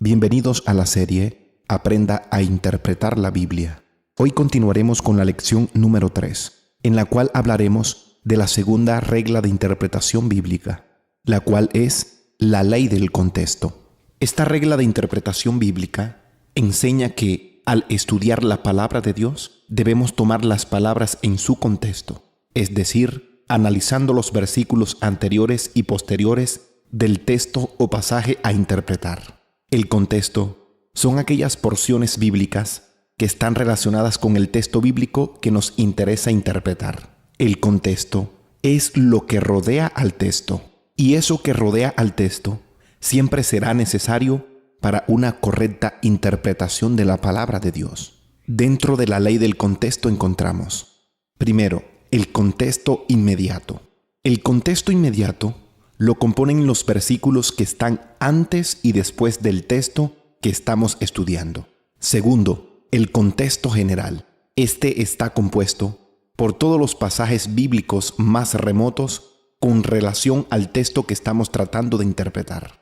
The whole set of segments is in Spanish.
Bienvenidos a la serie Aprenda a interpretar la Biblia. Hoy continuaremos con la lección número 3, en la cual hablaremos de la segunda regla de interpretación bíblica, la cual es la ley del contexto. Esta regla de interpretación bíblica enseña que al estudiar la palabra de Dios debemos tomar las palabras en su contexto, es decir, analizando los versículos anteriores y posteriores del texto o pasaje a interpretar. El contexto son aquellas porciones bíblicas que están relacionadas con el texto bíblico que nos interesa interpretar. El contexto es lo que rodea al texto, y eso que rodea al texto siempre será necesario para una correcta interpretación de la palabra de Dios. Dentro de la ley del contexto encontramos, primero, el contexto inmediato. El contexto inmediato lo componen los versículos que están antes y después del texto que estamos estudiando. Segundo, el contexto general. Este está compuesto por todos los pasajes bíblicos más remotos con relación al texto que estamos tratando de interpretar.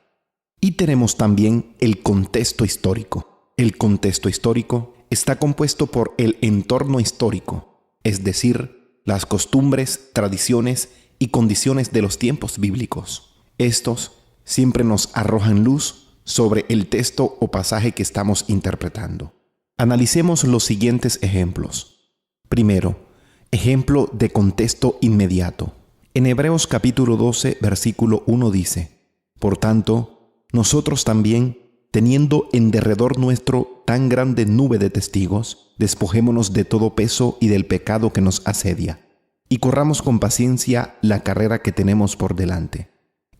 Y tenemos también el contexto histórico. El contexto histórico está compuesto por el entorno histórico, es decir, las costumbres, tradiciones y condiciones de los tiempos bíblicos. Estos siempre nos arrojan luz sobre el texto o pasaje que estamos interpretando. Analicemos los siguientes ejemplos. Primero, ejemplo de contexto inmediato. En Hebreos capítulo 12, versículo 1 dice: Por tanto, nosotros también, teniendo en derredor nuestro tan grande nube de testigos, despojémonos de todo peso y del pecado que nos asedia, y corramos con paciencia la carrera que tenemos por delante.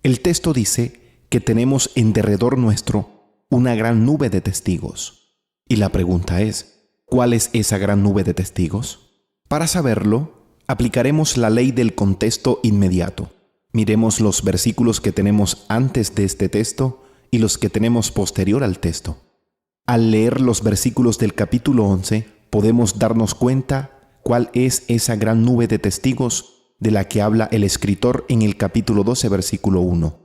El texto dice que tenemos en derredor nuestro una gran nube de testigos. Y la pregunta es, ¿cuál es esa gran nube de testigos? Para saberlo, aplicaremos la ley del contexto inmediato. Miremos los versículos que tenemos antes de este texto y los que tenemos posterior al texto. Al leer los versículos del capítulo 11, podemos darnos cuenta cuál es esa gran nube de testigos de la que habla el escritor en el capítulo 12, versículo 1.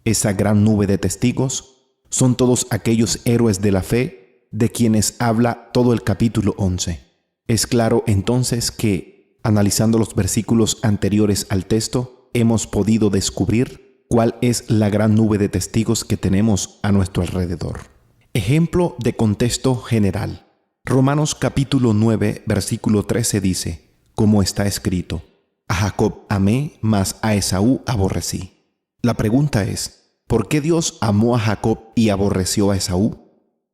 Esa gran nube de testigos son todos aquellos héroes de la fe de quienes habla todo el capítulo 11. Es claro entonces que, analizando los versículos anteriores al texto, hemos podido descubrir cuál es la gran nube de testigos que tenemos a nuestro alrededor. Ejemplo de contexto general. Romanos capítulo 9, versículo 13 dice, como está escrito: A Jacob amé, mas a Esaú aborrecí. La pregunta es, ¿por qué Dios amó a Jacob y aborreció a Esaú?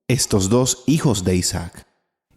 Estos dos hijos de Isaac.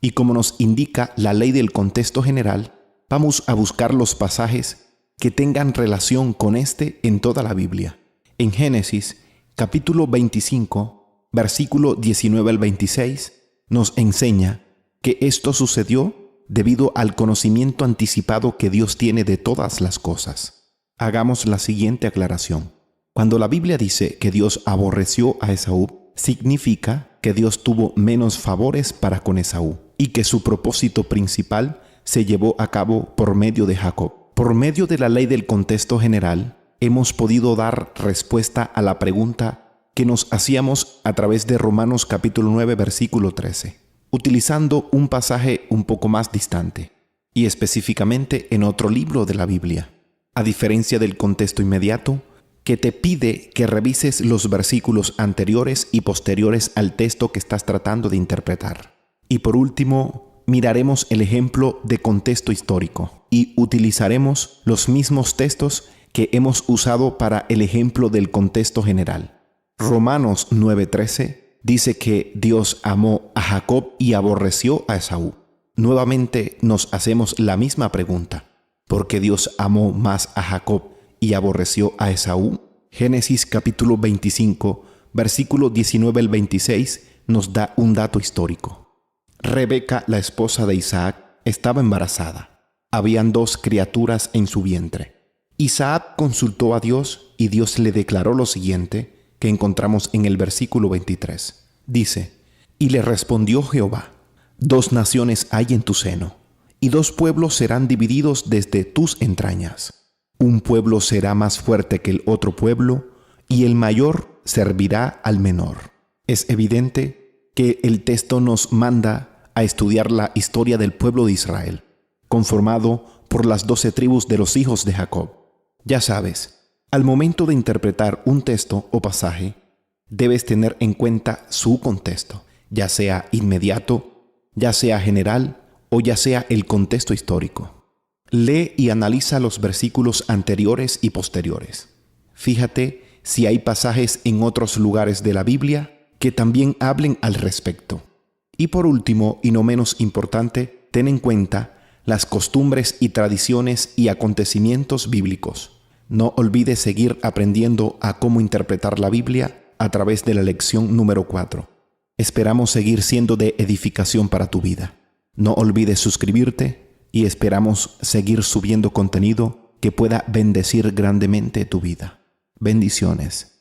Y como nos indica la ley del contexto general, vamos a buscar los pasajes que tengan relación con este en toda la Biblia. En Génesis capítulo 25, versículo 19 al 26, nos enseña que esto sucedió debido al conocimiento anticipado que Dios tiene de todas las cosas. Hagamos la siguiente aclaración. Cuando la Biblia dice que Dios aborreció a Esaú, significa que Dios tuvo menos favores para con Esaú y que su propósito principal se llevó a cabo por medio de Jacob. Por medio de la ley del contexto general, hemos podido dar respuesta a la pregunta que nos hacíamos a través de Romanos capítulo 9, versículo 13. Utilizando un pasaje un poco más distante, y específicamente en otro libro de la Biblia, a diferencia del contexto inmediato, que te pide que revises los versículos anteriores y posteriores al texto que estás tratando de interpretar. Y por último, miraremos el ejemplo de contexto histórico, y utilizaremos los mismos textos que hemos usado para el ejemplo del contexto general. Romanos 9:13 dice que Dios amó a Jacob y aborreció a Esaú. Nuevamente nos hacemos la misma pregunta. ¿Por qué Dios amó más a Jacob y aborreció a Esaú? Génesis capítulo 25, versículo 19 al 26 nos da un dato histórico. Rebeca, la esposa de Isaac, estaba embarazada. Habían 2 criaturas en su vientre. Isaac consultó a Dios y Dios le declaró lo siguiente, que encontramos en el versículo 23. Dice: Y le respondió Jehová: 2 naciones hay en tu seno, y 2 pueblos serán divididos desde tus entrañas. Un pueblo será más fuerte que el otro pueblo, y el mayor servirá al menor. Es evidente que el texto nos manda a estudiar la historia del pueblo de Israel, conformado por las 12 tribus de los hijos de Jacob. Ya sabes, al momento de interpretar un texto o pasaje, debes tener en cuenta su contexto, ya sea inmediato, ya sea general o ya sea el contexto histórico. Lee y analiza los versículos anteriores y posteriores. Fíjate si hay pasajes en otros lugares de la Biblia que también hablen al respecto. Y por último, y no menos importante, ten en cuenta las costumbres y tradiciones y acontecimientos bíblicos. No olvides seguir aprendiendo a cómo interpretar la Biblia a través de la lección número 4. Esperamos seguir siendo de edificación para tu vida. No olvides suscribirte y esperamos seguir subiendo contenido que pueda bendecir grandemente tu vida. Bendiciones.